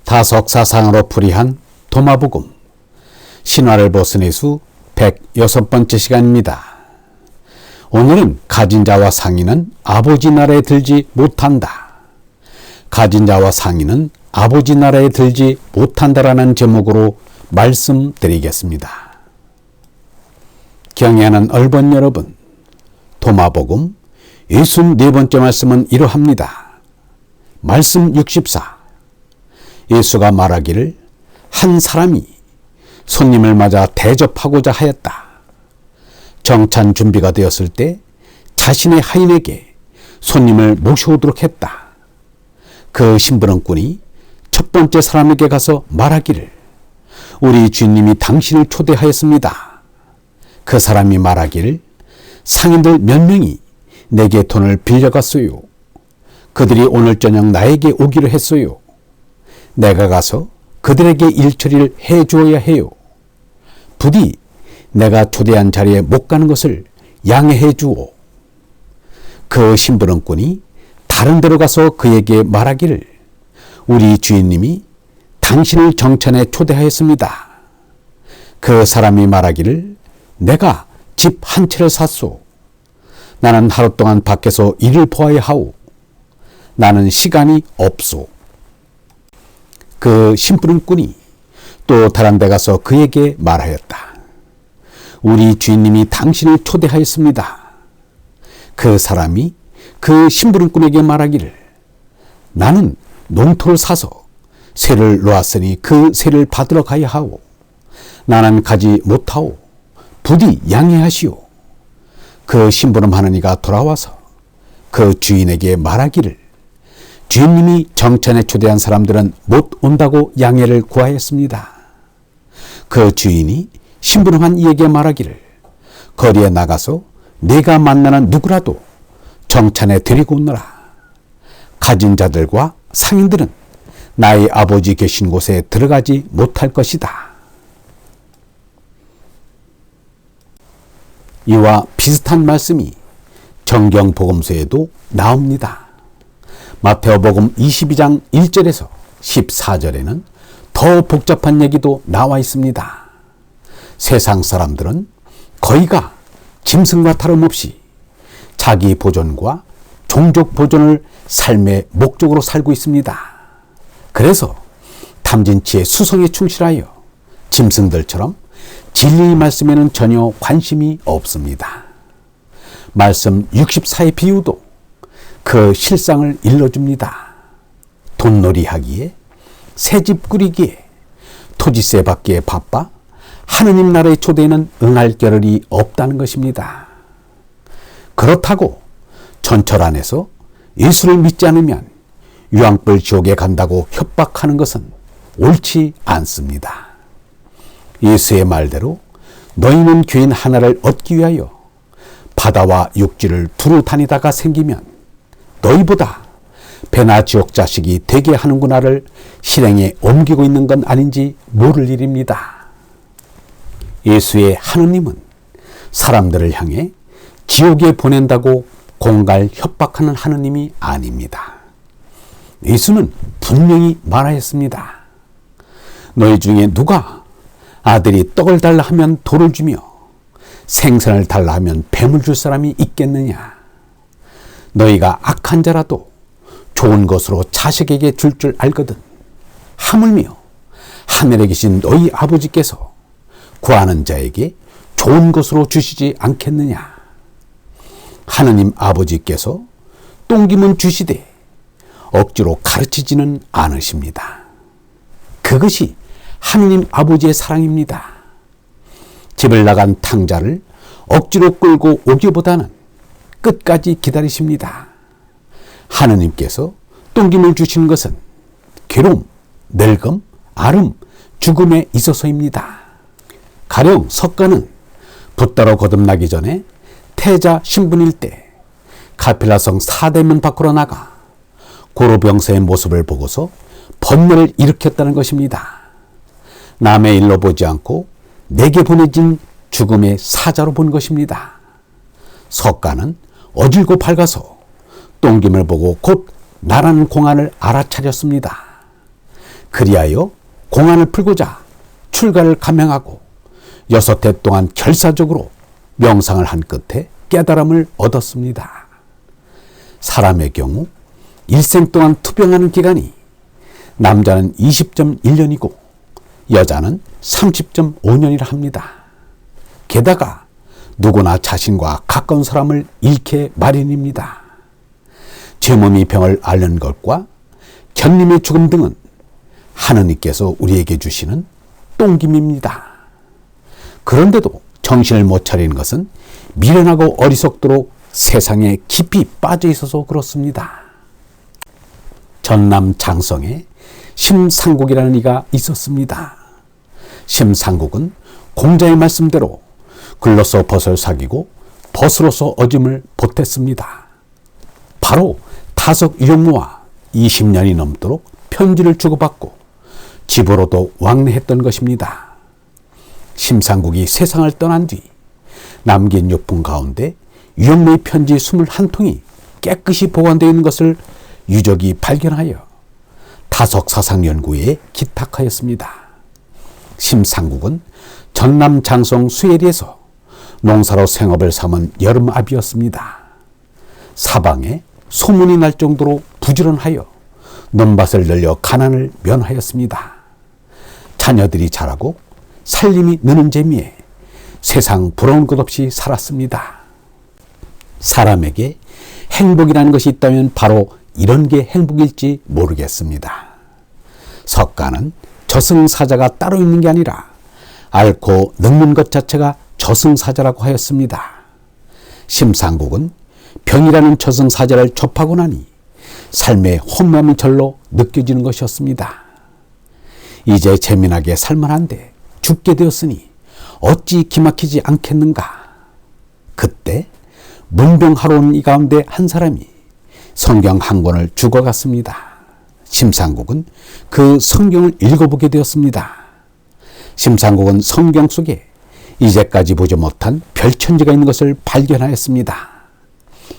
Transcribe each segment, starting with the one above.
다석사상으로 풀이한 도마복음 신화를 벗어내 수 106번째 시간입니다. 오늘은 가진 자와 상인은 아버지 나라에 들지 못한다. 가진 자와 상인은 아버지 나라에 들지 못한다라는 제목으로 말씀드리겠습니다. 경애하는 얼번 여러분, 도마복음 64번째 말씀은 이러합니다. 말씀 64. 예수가 말하기를 한 사람이 손님을 맞아 대접하고자 하였다. 정찬 준비가 되었을 때 자신의 하인에게 손님을 모셔오도록 했다. 그 심부름꾼이 첫 번째 사람에게 가서 말하기를 우리 주인님이 당신을 초대하였습니다. 그 사람이 말하기를 상인들 몇 명이 내게 돈을 빌려갔어요. 그들이 오늘 저녁 나에게 오기로 했어요. 내가 가서 그들에게 일처리를 해주어야 해요. 부디 내가 초대한 자리에 못 가는 것을 양해해 주오. 그 심부름꾼이 다른 데로 가서 그에게 말하기를 우리 주인님이 당신을 정찬에 초대하였습니다. 그 사람이 말하기를 내가 집 한 채를 샀소. 나는 하루 동안 밖에서 일을 보아야 하오. 나는 시간이 없소. 그 심부름꾼이 또 다른 데 가서 그에게 말하였다. 우리 주인님이 당신을 초대하였습니다. 그 사람이 그 심부름꾼에게 말하기를 나는 농토를 사서 세를 놓았으니 그 세를 받으러 가야 하오. 나는 가지 못하오. 부디 양해하시오. 그 심부름하는 이가 돌아와서 그 주인에게 말하기를 주인님이 정찬에 초대한 사람들은 못 온다고 양해를 구하였습니다. 그 주인이 심부름한 이에게 말하기를 거리에 나가서 네가 만나는 누구라도 정찬에 데리고 오너라. 가진 자들과 상인들은 나의 아버지 계신 곳에 들어가지 못할 것이다. 이와 비슷한 말씀이 정경 복음서에도 나옵니다. 마태오복음 22장 1절에서 14절에는 더 복잡한 얘기도 나와 있습니다. 세상 사람들은 거의가 짐승과 다름없이 자기 보존과 종족 보존을 삶의 목적으로 살고 있습니다. 그래서 탐진치의 수성에 충실하여 짐승들처럼 진리의 말씀에는 전혀 관심이 없습니다. 말씀 64의 비유도 그 실상을 일러줍니다. 돈놀이 하기에, 새집 꾸리기에, 토지세 받기에 바빠 하느님 나라의 초대에는 응할 겨를이 없다는 것입니다. 그렇다고 전철 안에서 예수를 믿지 않으면 유황불 지옥에 간다고 협박하는 것은 옳지 않습니다. 예수의 말대로 너희는 귀인 하나를 얻기 위하여 바다와 육지를 두루 다니다가 생기면 너희보다 배나 지옥 자식이 되게 하는구나를 실행에 옮기고 있는 건 아닌지 모를 일입니다. 예수의 하느님은 사람들을 향해 지옥에 보낸다고 공갈 협박하는 하느님이 아닙니다. 예수는 분명히 말하였습니다. 너희 중에 누가 아들이 떡을 달라 하면 돌을 주며 생선을 달라 하면 뱀을 줄 사람이 있겠느냐? 너희가 악한 자라도 좋은 것으로 자식에게 줄 줄 알거든. 하물며 하늘에 계신 너희 아버지께서 구하는 자에게 좋은 것으로 주시지 않겠느냐? 하느님 아버지께서 똥기문 주시되 억지로 가르치지는 않으십니다. 그것이 하느님 아버지의 사랑입니다. 집을 나간 탕자를 억지로 끌고 오기보다는 끝까지 기다리십니다. 하느님께서 똥김을 주시는 것은 괴로움, 늙음, 아름, 죽음에 있어서입니다. 가령 석가는 붓다로 거듭나기 전에 태자 신분일 때 가필라성 사대문 밖으로 나가 고로병사의 모습을 보고서 번뇌를 일으켰다는 것입니다. 남의 일로 보지 않고 내게 보내진 죽음의 사자로 본 것입니다. 석가는 어질고 밝아서 똥김을 보고 곧 나라는 공안을 알아차렸습니다. 그리하여 공안을 풀고자 출가를 감행하고 6해 동안 결사적으로 명상을 한 끝에 깨달음을 얻었습니다. 사람의 경우 일생 동안 투병하는 기간이 남자는 20.1년이고 여자는 30.5년이라 합니다. 게다가 누구나 자신과 가까운 사람을 잃게 마련입니다. 제 몸이 병을 앓는 것과 견님의 죽음 등은 하느님께서 우리에게 주시는 똥김입니다. 그런데도 정신을 못 차리는 것은 미련하고 어리석도록 세상에 깊이 빠져 있어서 그렇습니다. 전남 장성에 심상국이라는 이가 있었습니다. 심상국은 공자의 말씀대로 글로서 벗을 사귀고 벗으로서 어짐을 보탰습니다. 바로 타석 유형무와 20년이 넘도록 편지를 주고받고 집으로도 왕래했던 것입니다. 심상국이 세상을 떠난 뒤 남긴 유품 가운데 유형무의 편지 21통이 깨끗이 보관되어 있는 것을 유적이 발견하여 타석사상연구회에 기탁하였습니다. 심상국은 전남 장성 수해리에서 농사로 생업을 삼은 여름아비였습니다. 사방에 소문이 날 정도로 부지런하여 논밭을 늘려 가난을 면하였습니다. 자녀들이 자라고 살림이 느는 재미에 세상 부러운 것 없이 살았습니다. 사람에게 행복이라는 것이 있다면 바로 이런 게 행복일지 모르겠습니다. 석가는 저승사자가 따로 있는 게 아니라 앓고 늙는 것 자체가 저승사자라고 하였습니다. 심상국은 병이라는 저승사자를 접하고 나니 삶의 혼감이 절로 느껴지는 것이었습니다. 이제 재미나게 살만한데 죽게 되었으니 어찌 기막히지 않겠는가. 그때 문병하러 온 이 가운데 한 사람이 성경 한 권을 주고 갔습니다. 심상국은 그 성경을 읽어보게 되었습니다. 심상국은 성경 속에 이제까지 보지 못한 별천지가 있는 것을 발견하였습니다.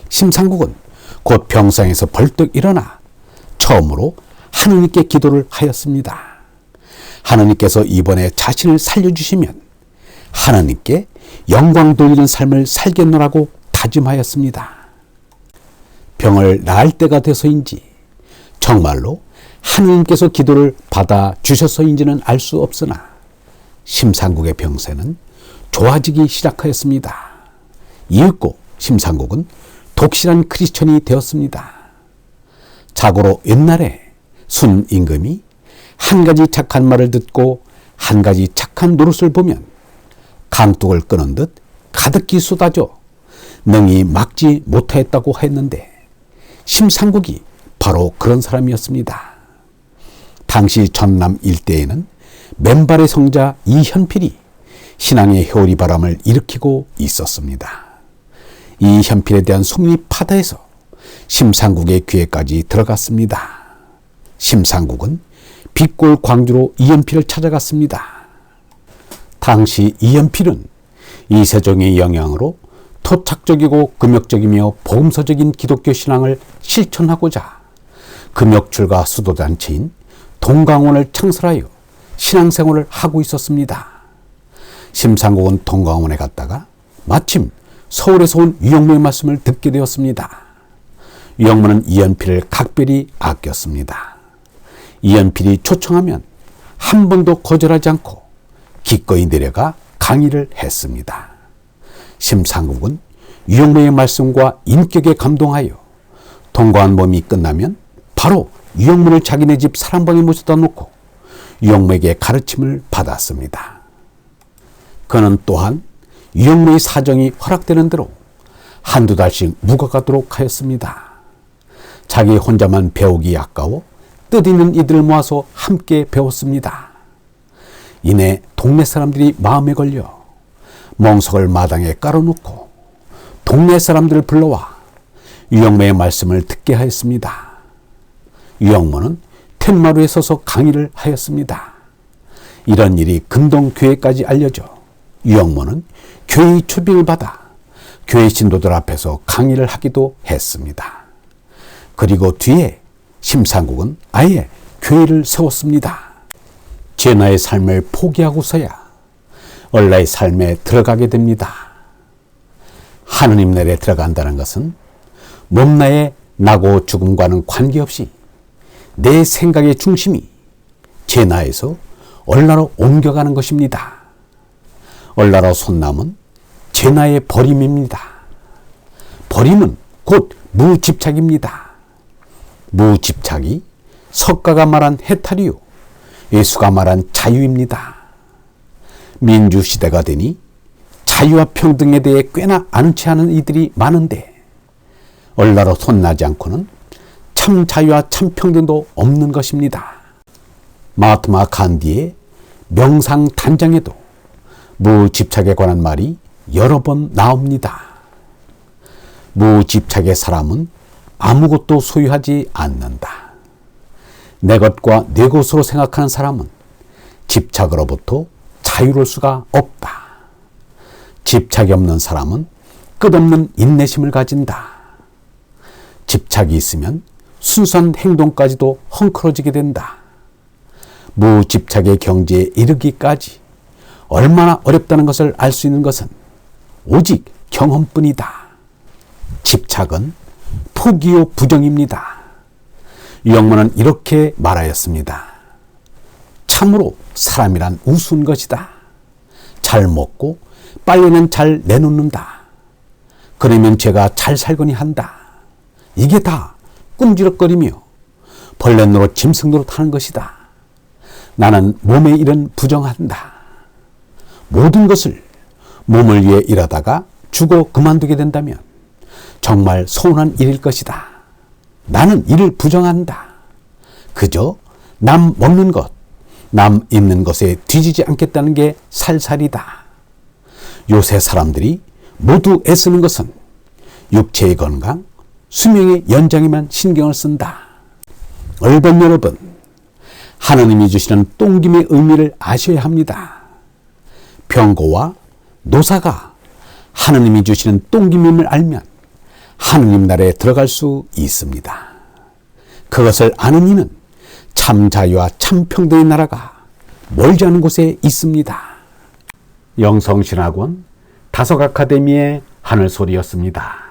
심상국은 곧 병상에서 벌떡 일어나 처음으로 하느님께 기도를 하였습니다. 하느님께서 이번에 자신을 살려주시면 하느님께 영광 돌리는 삶을 살겠노라고 다짐하였습니다. 병을 나을 때가 돼서인지 정말로 하느님께서 기도를 받아주셔서인지는 알 수 없으나 심상국의 병세는 좋아지기 시작하였습니다. 이윽고 심상국은 독실한 크리스천이 되었습니다. 자고로 옛날에 순 임금이 한 가지 착한 말을 듣고 한 가지 착한 노릇을 보면 강둑을 끄는 듯 가득히 쏟아져 능히 막지 못하였다고 했는데 심상국이 바로 그런 사람이었습니다. 당시 전남 일대에는 맨발의 성자 이현필이 신앙의 효리바람을 일으키고 있었습니다. 이현필에 대한 소문이 파다해서 심상국의 귀에까지 들어갔습니다. 심상국은 빛골 광주로 이현필을 찾아갔습니다. 당시 이현필은 이세종의 영향으로 토착적이고 금욕적이며 보험서적인 기독교 신앙을 실천하고자 금욕출가 수도단체인 동강원을 창설하여 신앙생활을 하고 있었습니다. 심상국은 동강원에 갔다가 마침 서울에서 온 유영모의 말씀을 듣게 되었습니다. 유영모는 이현필을 각별히 아꼈습니다. 이현필이 초청하면 한 번도 거절하지 않고 기꺼이 내려가 강의를 했습니다. 심상국은 유영모의 말씀과 인격에 감동하여 동거한 몸이 끝나면 바로 유영모를 자기네 집 사랑방에 모셔다 놓고 유영모에게 가르침을 받았습니다. 그는 또한 유영모의 사정이 허락되는 대로 한두 달씩 묵어가도록 하였습니다. 자기 혼자만 배우기 아까워 뜻있는 이들을 모아서 함께 배웠습니다. 이내 동네 사람들이 마음에 걸려 멍석을 마당에 깔아놓고 동네 사람들을 불러와 유영모의 말씀을 듣게 하였습니다. 유영모는 텐마루에 서서 강의를 하였습니다. 이런 일이 금동교회까지 알려져 유영모는 교회의 초빙을 받아 교회 신도들 앞에서 강의를 하기도 했습니다. 그리고 뒤에 심상국은 아예 교회를 세웠습니다. 제나의 삶을 포기하고서야 얼라의 삶에 들어가게 됩니다. 하느님 나라에 들어간다는 것은 몸나의 나고 죽음과는 관계없이 내 생각의 중심이 제나에서 얼라로 옮겨가는 것입니다. 얼라로 손남은 제나의 버림입니다. 버림은 곧 무집착입니다. 무집착이 석가가 말한 해탈이요, 예수가 말한 자유입니다. 민주시대가 되니 자유와 평등에 대해 꽤나 아는 체 하는 이들이 많은데 얼라로 손나지 않고는 참 자유와 참 평등도 없는 것입니다. 마하트마 간디의 명상 단장에도 무집착에 관한 말이 여러 번 나옵니다. 무집착의 사람은 아무것도 소유하지 않는다. 내 것과 내 것으로 생각하는 사람은 집착으로부터 자유로울 수가 없다. 집착이 없는 사람은 끝없는 인내심을 가진다. 집착이 있으면 순수한 행동까지도 헝클어지게 된다. 무집착의 경지에 이르기까지 얼마나 어렵다는 것을 알 수 있는 것은 오직 경험뿐이다. 집착은 포기요 부정입니다. 영문은 이렇게 말하였습니다. 참으로 사람이란 우스운 것이다. 잘 먹고 빨래는 잘 내놓는다. 그러면 죄가 잘 살거니 한다. 이게 다 꿈지럭거리며 벌레 노릇 짐승 노릇 하는 것이다. 나는 몸의 일은 부정한다. 모든 것을 몸을 위해 일하다가 죽어 그만두게 된다면 정말 서운한 일일 것이다. 나는 이를 부정한다. 그저 남 먹는 것, 남 입는 것에 뒤지지 않겠다는 게 살살이다. 요새 사람들이 모두 애쓰는 것은 육체의 건강, 수명의 연장에만 신경을 쓴다. 얼번 여러분, 하느님이 주시는 똥김의 의미를 아셔야 합니다. 병고와 노사가 하느님이 주시는 똥김임을 알면 하느님 나라에 들어갈 수 있습니다. 그것을 아는 이는 참 자유와 참 평등의 나라가 멀지 않은 곳에 있습니다. 영성신학원 다속 아카데미의 하늘소리였습니다.